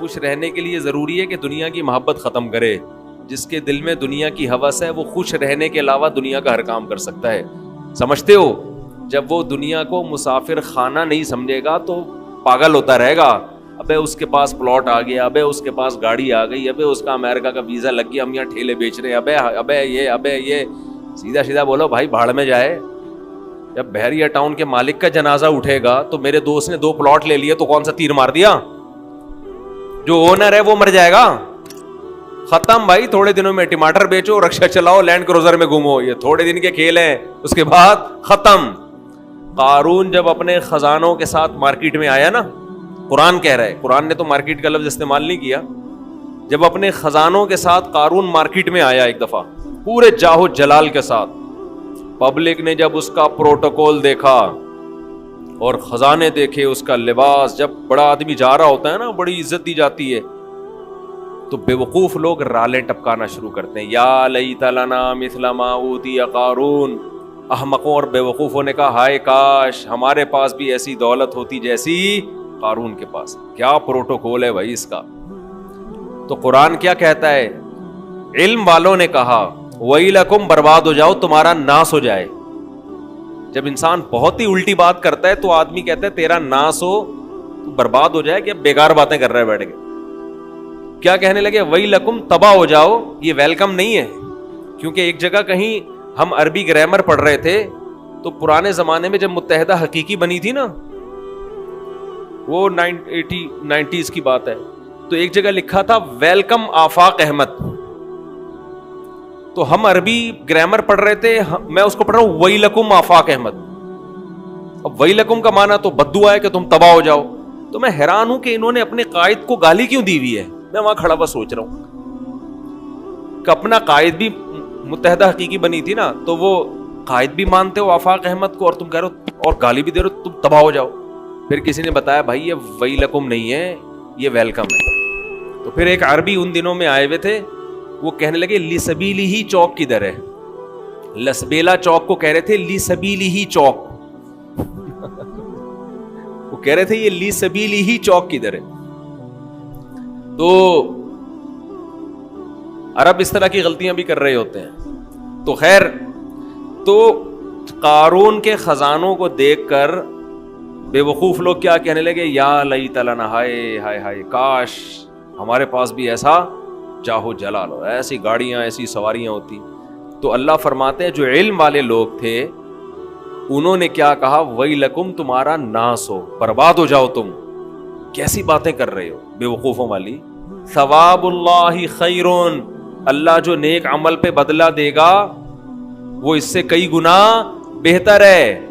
خوش رہنے کے لیے ضروری ہے کہ دنیا کی محبت ختم کرے. جس کے دل میں دنیا کی ہوس ہے وہ خوش رہنے کے علاوہ دنیا کا ہر کام کر سکتا ہے. سمجھتے ہو؟ جب وہ دنیا کو مسافر خانہ نہیں سمجھے گا تو پاگل ہوتا رہے گا. ابے اس کے پاس پلاٹ آ گیا, ابے اس کے پاس گاڑی آ گئی, ابے اس کا امریکہ کا ویزا لگ گیا, ہم یہاں ٹھیلے بیچ رہے ہیں, ابے یہ. سیدھا سیدھا بولو بھائی بھاڑ میں جائے. جب بحریہ ٹاؤن کے مالک کا جنازہ اٹھے گا تو میرے دوست نے 2 پلاٹ لے لیے تو کون سا تیر مار دیا؟ جو اونر ہے وہ مر جائے گا. ختم بھائی. تھوڑے دنوں میں ٹماٹر بیچو, رکشا چلاؤ, لینڈ کروزر میں گھومو, یہ تھوڑے دن کے کھیل ہیں, اس کے بعد ختم. قارون جب اپنے خزانوں کے ساتھ مارکیٹ میں آیا نا, قرآن کہہ رہا ہے, قرآن نے تو مارکیٹ کا لفظ استعمال نہیں کیا, جب اپنے خزانوں کے ساتھ قارون مارکیٹ میں آیا ایک دفعہ پورے جاہو جلال کے ساتھ, پبلک نے جب اس کا پروٹوکول دیکھا اور خزانے دیکھے, اس کا لباس, جب بڑا آدمی جا رہا ہوتا ہے نا بڑی عزت دی جاتی ہے, تو بے وقوف لوگ رالیں ٹپکانا شروع کرتے ہیں. یا لیت لنا مثل ما اوتی قارون. احمقوں اور بے وقوفوں نے کہا ہائے کاش ہمارے پاس بھی ایسی دولت ہوتی جیسی قارون کے پاس. کیا پروٹوکول ہے بھائی اس کا. تو قرآن کیا کہتا ہے؟ علم والوں نے کہا ویلکم, برباد ہو جاؤ, تمہارا ناس ہو جائے. جب انسان بہت ہی الٹی بات کرتا ہے تو آدمی کہتا ہے تیرا ناس ہو, تو برباد ہو جائے. کہ بیکار باتیں کر رہے ہیں بیٹھ کے. کیا کہنے لگے؟ ویلکم, تباہ ہو جاؤ. یہ ویلکم نہیں ہے, کیونکہ ایک جگہ کہیں ہم عربی گرامر پڑھ رہے تھے تو پرانے زمانے میں جب متحدہ حقیقی بنی تھی نا, وہ 90s کی بات ہے, تو ایک جگہ لکھا تھا ویلکم آفاق احمد. تو ہم عربی گرامر پڑھ رہے تھے, میں اس کو پڑھ رہا ہوں ویلکم آفاق احمد. اب ویلکم کا معنی تو بددعا ہے کہ تم تباہ ہو جاؤ. تو میں حیران ہوں کہ انہوں نے اپنے قائد کو گالی کیوں دی ہوئی ہے. میں وہاں کھڑا بس سوچ رہا ہوں کہ اپنا قائد بھی متحدہ حقیقی بنی تھی نا, تو وہ قائد بھی مانتے ہو آفاق احمد کو, اور تم کہہ رہے ہو اور گالی بھی دے رہے ہو تم تباہ ہو جاؤ. پھر کسی نے بتایا بھائی یہ ویلکم نہیں ہے, یہ ویلکم ہے. تو پھر ایک عربی ان دنوں میں آئے ہوئے تھے, وہ کہنے لگے لی سبیلی ہی چوک کدھر ہے. لسبیلا چوک کو کہہ رہے تھے لی سبیلی ہی چوک. وہ کہہ رہے تھے یہ لی سبیلی ہی چوک کدھر ہے. تو عرب اس طرح کی غلطیاں بھی کر رہے ہوتے ہیں. تو خیر, تو قارون کے خزانوں کو دیکھ کر بے وقوف لوگ کیا کہنے لگے؟ یا لیت لنا, ہائے ہائے ہائے, کاش ہمارے پاس بھی ایسا جاہو جلال ہو, ایسی گاڑیاں, ایسی سواریاں ہوتی. تو اللہ فرماتے ہیں جو علم والے لوگ تھے انہوں نے کیا کہا؟ ویلکم, تمہارا ناس ہو, برباد ہو جاؤ تم. کیسی باتیں کر رہے ہو بے وقوفوں والی. ثواب اللہ خیرون, اللہ جو نیک عمل پہ بدلہ دے گا وہ اس سے کئی گنا بہتر ہے.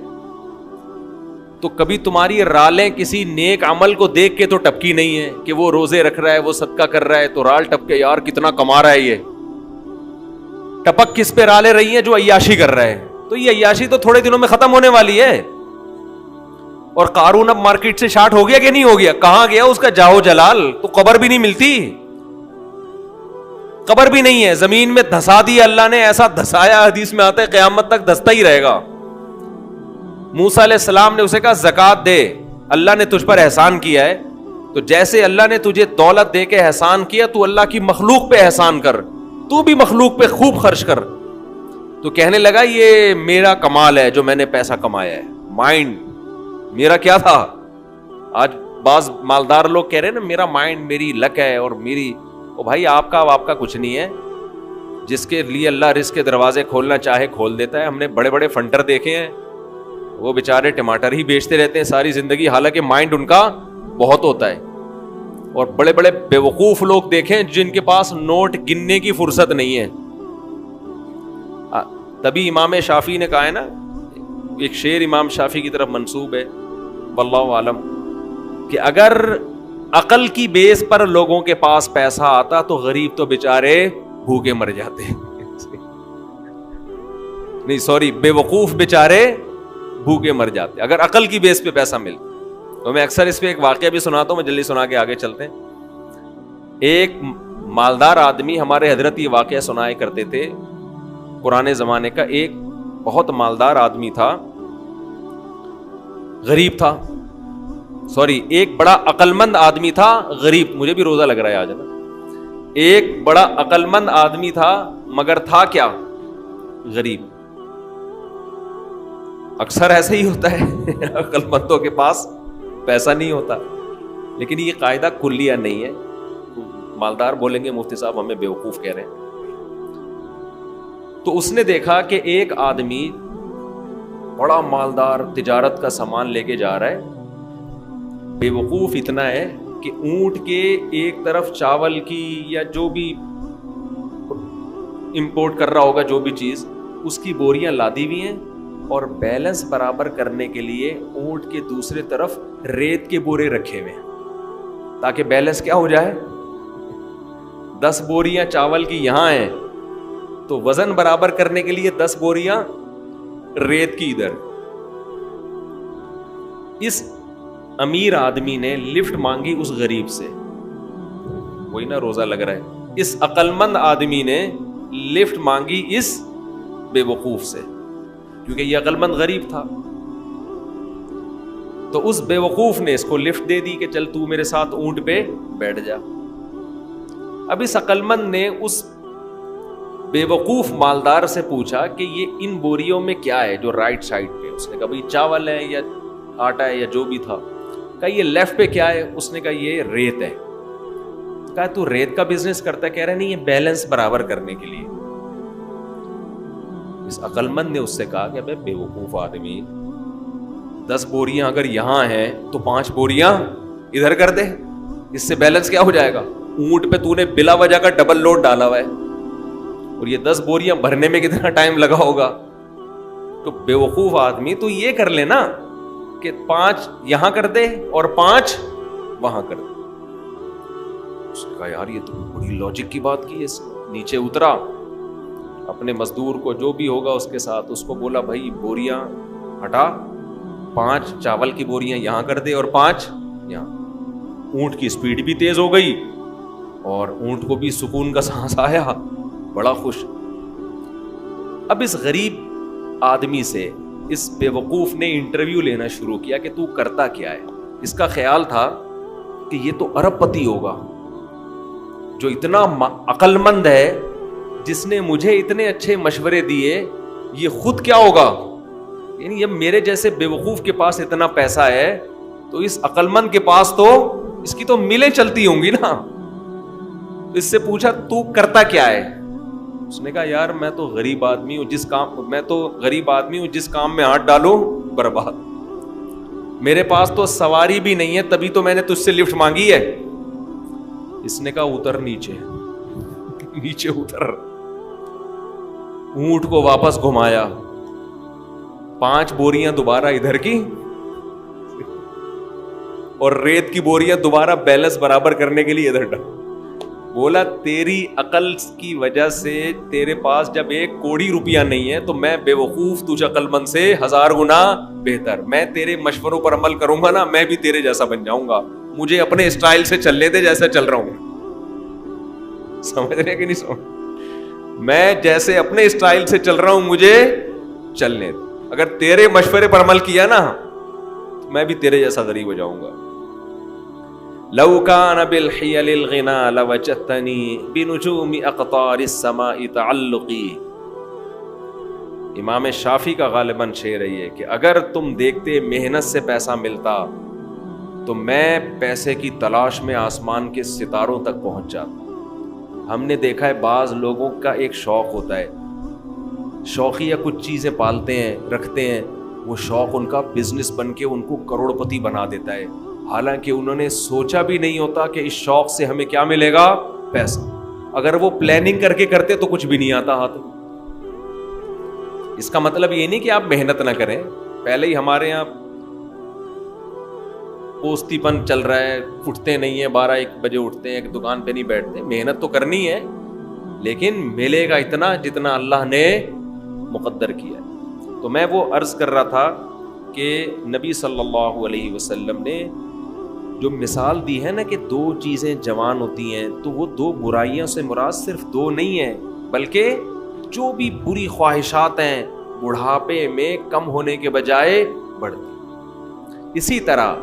تو کبھی تمہاری رالیں کسی نیک عمل کو دیکھ کے تو ٹپکی نہیں ہے کہ وہ روزے رکھ رہا ہے, وہ صدقہ کر رہا ہے, تو رال ٹپ کے یار کتنا کما رہا ہے. یہ ٹپک کس پہ رالیں رہی ہیں؟ جو عیاشی کر رہا ہے. تو یہ عیاشی تو تھوڑے دنوں میں ختم ہونے والی ہے. اور قارون اب مارکیٹ سے شارٹ ہو گیا کہ نہیں ہو گیا؟ کہاں گیا اس کا جاہو جلال؟ تو قبر بھی نہیں ملتی, قبر بھی نہیں ہے, زمین میں دھسا دی اللہ نے, ایسا دھسایا حدیث میں آتا ہے قیامت تک دھستا ہی رہے گا. موسیٰ علیہ السلام نے اسے کہا زکات دے, اللہ نے تجھ پر احسان کیا ہے, تو جیسے اللہ نے تجھے دولت دے کے احسان کیا تو اللہ کی مخلوق پہ احسان کر, تو بھی مخلوق پہ خوب خرچ کر. تو کہنے لگا یہ میرا کمال ہے جو میں نے پیسہ کمایا ہے, مائنڈ میرا کیا تھا. آج بعض مالدار لوگ کہہ رہے ہیں نا میرا مائنڈ, میری لک ہے اور میری, او بھائی آپ کا کچھ نہیں ہے. جس کے لیے اللہ رزق کے دروازے کھولنا چاہے کھول دیتا ہے. ہم نے بڑے بڑے فنٹر دیکھے ہیں, وہ بیچارے ٹماٹر ہی بیچتے رہتے ہیں ساری زندگی, حالانکہ مائنڈ ان کا بہت ہوتا ہے. اور بڑے بڑے بے وقوف لوگ دیکھیں جن کے پاس نوٹ گننے کی فرصت نہیں ہے. تبھی امام شافعی نے کہا ہے نا, ایک شعر امام شافعی کی طرف منسوب ہے واللہ عالم, کہ اگر عقل کی بیس پر لوگوں کے پاس پیسہ آتا تو غریب تو بیچارے بھوکے مر جاتے. نہیں سوری, بے وقوف بیچارے بھوکے مر جاتے اگر عقل کی بیس پہ پیسہ ملتا. تو میں اکثر اس پہ ایک واقعہ بھی سناتا ہوں, میں جلدی سنا کے آگے چلتے ہیں. ایک مالدار آدمی ہمارے حضرت یہ واقعہ سنائے کرتے تھے پرانے زمانے کا. ایک بہت مالدار آدمی تھا, غریب تھا, سوری ایک بڑا عقل مند آدمی تھا غریب. مجھے بھی روزہ لگ رہا ہے آج نا. ایک بڑا عقل مند آدمی تھا مگر تھا کیا؟ غریب. اکثر ایسا ہی ہوتا ہے عقل مندوں کے پاس پیسہ نہیں ہوتا. لیکن یہ قاعدہ کلیہ نہیں ہے. مالدار بولیں گے مفتی صاحب ہمیں بیوقوف کہہ رہے ہیں. تو اس نے دیکھا کہ ایک آدمی بڑا مالدار تجارت کا سامان لے کے جا رہا ہے. بیوقوف اتنا ہے کہ اونٹ کے ایک طرف چاول کی یا جو بھی امپورٹ کر رہا ہوگا جو بھی چیز اس کی بوریاں لادی ہوئی ہیں, اور بیلنس برابر کرنے کے لیے اونٹ کے دوسرے طرف ریت کے بورے رکھے ہوئے ہیں تاکہ بیلنس کیا ہو جائے. 10 بوریاں چاول کی یہاں ہیں تو وزن برابر کرنے کے لیے 10 بوریاں ریت کی ادھر. اس امیر آدمی نے لفٹ مانگی اس غریب سے. وہی نا روزہ لگ رہا ہے. اس عقل مند آدمی نے لفٹ مانگی اس بے وقوف سے, کیونکہ یہ عقل مند غریب تھا. تو اس بے وقوف نے اس کو لفٹ دے دی کہ چل تو میرے ساتھ اونٹ پہ بیٹھ جا. اب اس عقل مند نے اس بے وقوف مالدار سے پوچھا کہ یہ ان بوریوں میں کیا ہے جو رائٹ سائڈ پہ. اس نے کہا بھائی چاول ہے یا آٹا ہے یا جو بھی تھا. کہا یہ لیفٹ پہ کیا ہے؟ اس نے کہا یہ ریت ہے. کہا تو ریت کا بزنس کرتا ہے؟ کہہ رہا نہیں یہ بیلنس برابر کرنے کے لیے. اس عقل مند نے اس سے کہا کہ بے وقوف آدمی 10 بوریاں اگر یہاں ہیں تو 5 بوریاں ادھر کر دے, اس سے بیلنس کیا ہو جائے گا. اونٹ پہ تو نے بلا وجہ کا ڈبل لوڈ ڈالا ہوا ہے اور یہ 10 بوریاں بھرنے میں کتنا ٹائم لگا ہوگا. تو بے وقوف آدمی تو یہ کر لے نا کہ 5 یہاں کر دے اور 5 وہاں کر دے. اس نے کہا یار یہ تو بڑی لاجک کی بات کی ہے. نیچے اترا, اپنے مزدور کو جو بھی ہوگا اس کے ساتھ اس کو بولا بھائی بوریاں ہٹا, 5 چاول کی بوریاں یہاں کر دے اور 5 یہاں. اونٹ کی سپیڈ بھی تیز ہو گئی اور اونٹ کو بھی سکون کا سانس آیا, بڑا خوش. اب اس غریب آدمی سے اس بے وقوف نے انٹرویو لینا شروع کیا کہ تو کرتا کیا ہے. اس کا خیال تھا کہ یہ تو ارب پتی ہوگا جو اتنا عقل مند ہے, جس نے مجھے اتنے اچھے مشورے دیے. یہ خود کیا ہوگا؟ یعنی جب میرے جیسے بے وقوف کے پاس اتنا پیسہ ہے تو اس عقل مند کے پاس تو اس کی تو ملیں چلتی ہوں گی نا. اس سے پوچھا تو کرتا کیا ہے؟ اس نے کہا یار میں تو غریب آدمی ہوں, جس کام میں ہاتھ ڈالوں برباد. میرے پاس تو سواری بھی نہیں ہے, تبھی تو میں نے تجھ سے لفٹ مانگی ہے. اس نے کہا اتر نیچے اتر. اونٹ کو واپس گھمایا, 5 بوریاں دوبارہ ادھر کی اور ریت کی بوریاں دوبارہ بیلنس برابر کرنے کے لیے ادھر ڈال. بولا تیری عقل کی وجہ سے تیرے پاس جب 1 کوڑی روپیہ نہیں ہے تو میں بے وقوف تجھ عقل مند سے 1000 گنا بہتر. میں تیرے مشوروں پر عمل کروں گا نا, میں بھی تیرے جیسا بن جاؤں گا. مجھے اپنے اسٹائل سے چلنے دے جیسا چل رہا ہوں. سمجھ رہے کہ نہیں سمجھ؟ میں جیسے اپنے اسٹائل سے چل رہا ہوں مجھے چلنے دے. اگر تیرے مشورے پر عمل کیا نا میں بھی تیرے جیسا غریب ہو جاؤں گا. لو کان بالحیل الغنا لوجدتنی بنجوم اقطار السماء تعلقی. امام شافعی کا غالباً شعر ہے کہ اگر تم دیکھتے محنت سے پیسہ ملتا تو میں پیسے کی تلاش میں آسمان کے ستاروں تک پہنچ جاتا. ہم نے دیکھا ہے بعض لوگوں کا ایک شوق ہوتا ہے, شوقیہ کچھ چیزیں پالتے ہیں رکھتے ہیں, وہ شوق ان کا بزنس بن کے ان کو کروڑ پتی بنا دیتا ہے, حالانکہ انہوں نے سوچا بھی نہیں ہوتا کہ اس شوق سے ہمیں کیا ملے گا, پیسہ. اگر وہ پلاننگ کر کے کرتے تو کچھ بھی نہیں آتا ہاتھ میں. اس کا مطلب یہ نہیں کہ آپ محنت نہ کریں. پہلے ہی ہمارے یہاں پوستی پن چل رہا ہے, اٹھتے نہیں ہیں, 12-1 بجے اٹھتے ہیں, ایک دکان پہ نہیں بیٹھتے. محنت تو کرنی ہے لیکن ملے گا اتنا جتنا اللہ نے مقدر کیا ہے. تو میں وہ عرض کر رہا تھا کہ نبی صلی اللہ علیہ وسلم نے جو مثال دی ہے نا کہ 2 چیزیں جوان ہوتی ہیں تو وہ 2 برائیوں سے مراد صرف 2 نہیں ہیں, بلکہ جو بھی بری خواہشات ہیں بڑھاپے میں کم ہونے کے بجائے بڑھتی. اسی طرح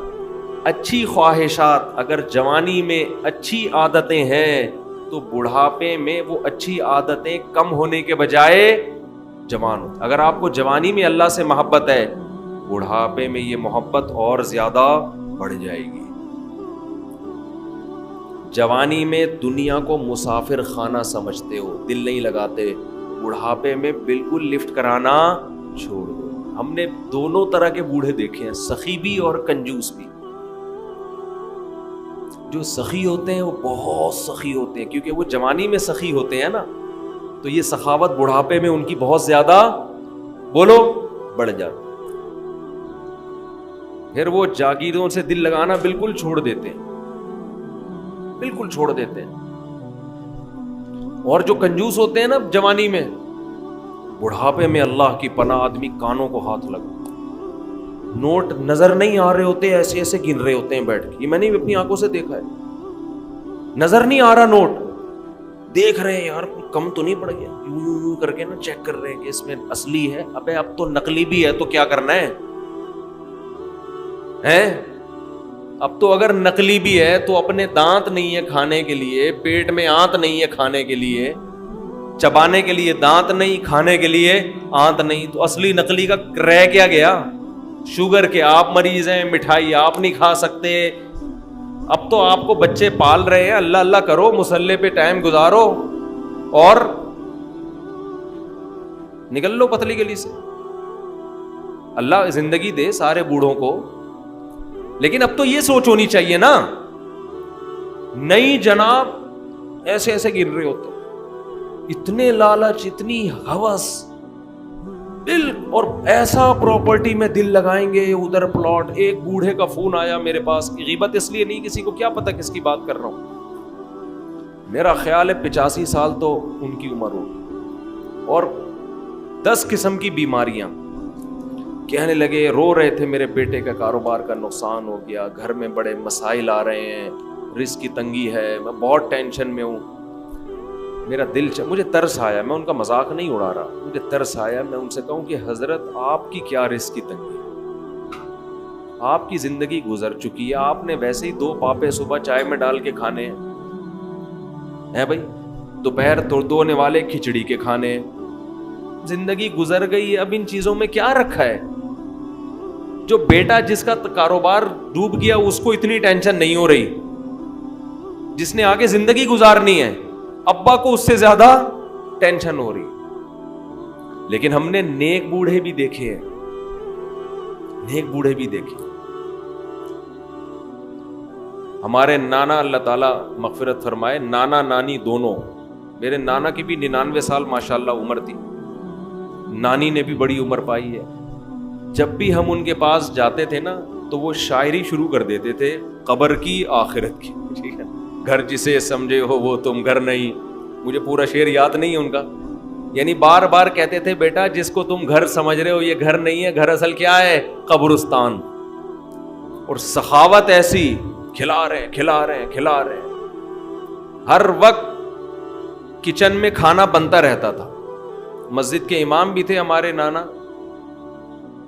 اچھی خواہشات اگر جوانی میں اچھی عادتیں ہیں تو بڑھاپے میں وہ اچھی عادتیں کم ہونے کے بجائے جوان ہو. اگر آپ کو جوانی میں اللہ سے محبت ہے, بڑھاپے میں یہ محبت اور زیادہ بڑھ جائے گی. جوانی میں دنیا کو مسافر خانہ سمجھتے ہو, دل نہیں لگاتے, بڑھاپے میں بالکل لفٹ کرانا چھوڑ دو. ہم نے دونوں طرح کے بوڑھے دیکھے ہیں, سخی بھی اور کنجوس بھی. جو سخی ہوتے ہیں وہ بہت سخی ہوتے ہیں, کیونکہ وہ جوانی میں سخی ہوتے ہیں نا, تو یہ سخاوت بڑھاپے میں ان کی بہت زیادہ بولو بڑھ جاتی. پھر وہ جاگیروں سے دل لگانا بالکل چھوڑ دیتے ہیں, بالکل چھوڑ دیتے ہیں. اور جو کنجوس ہوتے ہیں نا جوانی میں, بڑھاپے میں اللہ کی پناہ آدمی کانوں کو ہاتھ لگا, نوٹ نظر نہیں آ رہے ہوتے, ایسے ایسے گن رہے ہوتے ہیں بیٹھ کے. یہ میں نے اپنی آنکھوں سے دیکھا ہے, نظر نہیں آ رہا نوٹ, دیکھ رہے ہیں یار کم تو نہیں پڑ گیا, یوں کر کے نا چیک کر رہے ہیں کہ اس میں اصلی ہے. ابے اب تو نقلی بھی ہے تو کیا کرنا ہے, اب تو اگر نقلی بھی ہے تو اپنے دانت نہیں ہے کھانے کے لیے, پیٹ میں آنت نہیں ہے کھانے کے لیے, چبانے کے لیے دانت نہیں, کھانے کے لیے آنت نہیں, تو اصلی نقلی کا رہ کیا گیا. شوگر کے آپ مریض ہیں, مٹھائی آپ نہیں کھا سکتے. اب تو آپ کو بچے پال رہے ہیں, اللہ اللہ کرو, مصلے پہ ٹائم گزارو اور نکل لو پتلی گلی سے. اللہ زندگی دے سارے بوڑھوں کو, لیکن اب تو یہ سوچ ہونی چاہیے نا, نہیں جناب ایسے ایسے گر رہے ہوتے, اتنے لالچ, اتنی ہوس, دل, اور ایسا پراپرٹی میں دل لگائیں گے, ادھر پلاٹ. ایک بوڑھے کا فون آیا میرے پاس, غیبت اس لیے نہیں, کسی کو کیا پتا کس کی بات کر رہا ہوں, میرا خیال ہے 85 سال تو ان کی عمر ہوگی, اور 10 قسم کی بیماریاں. کہنے لگے, رو رہے تھے, میرے بیٹے کا کاروبار کا نقصان ہو گیا, گھر میں بڑے مسائل آ رہے ہیں, رزق کی تنگی ہے, میں بہت ٹینشن میں ہوں. میرا دل مجھے ترس آیا, میں ان کا مذاق نہیں اڑا رہا, مجھے ترس آیا. میں ان سے کہوں کہ حضرت آپ کی کیا رزق کی تنگی ہے, آپ کی زندگی گزر چکی ہے, آپ نے ویسے ہی 2 پاپے صبح چائے میں ڈال کے کھانے ہیں بھائی, دوپہر دھونے والے کھچڑی کے کھانے, زندگی گزر گئی ہے, اب ان چیزوں میں کیا رکھا ہے. جو بیٹا جس کا کاروبار ڈوب گیا اس کو اتنی ٹینشن نہیں ہو رہی, جس نے آگے زندگی گزارنی ہے ابا کو اس سے زیادہ ٹینشن ہو رہی. لیکن ہم نے نیک بوڑھے بھی دیکھے ہیں, نیک بوڑھے بھی دیکھے. ہمارے نانا, اللہ تعالیٰ مغفرت فرمائے, نانا نانی دونوں, میرے نانا کی بھی 99 سال ماشاءاللہ عمر تھی, نانی نے بھی بڑی عمر پائی ہے. جب بھی ہم ان کے پاس جاتے تھے نا تو وہ شاعری شروع کر دیتے تھے, قبر کی آخرت کی, ٹھیک ہے, گھر جسے سمجھے ہو وہ تم گھر نہیں. مجھے پورا شعر یاد نہیں ہے ان کا, یعنی بار بار کہتے تھے بیٹا جس کو تم گھر سمجھ رہے ہو یہ گھر نہیں ہے, گھر اصل کیا ہے, قبرستان. اور سخاوت ایسی, کھلا رہے, ہر وقت کچن میں کھانا بنتا رہتا تھا. مسجد کے امام بھی تھے ہمارے نانا,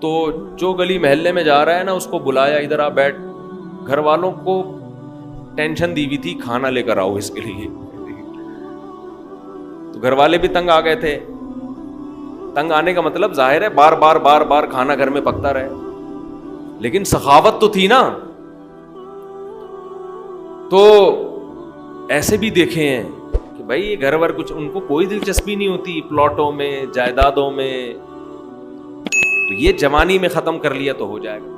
تو جو گلی محلے میں جا رہا ہے نا اس کو بلایا, ادھر آ بیٹھ. گھر والوں کو ٹینشن دی ہوئی تھی, کھانا لے کر آؤ اس کے لیے. تو گھر والے بھی تنگ آ گئے تھے. تنگ آنے کا مطلب ظاہر ہے بار بار کھانا گھر میں پکتا رہے, لیکن سخاوت تو تھی نا. تو ایسے بھی دیکھے ہیں کہ بھائی یہ گھر ور کچھ ان کو کوئی دلچسپی نہیں ہوتی پلاٹوں میں, جائیدادوں میں. تو یہ جوانی میں ختم کر لیا تو ہو جائے گا.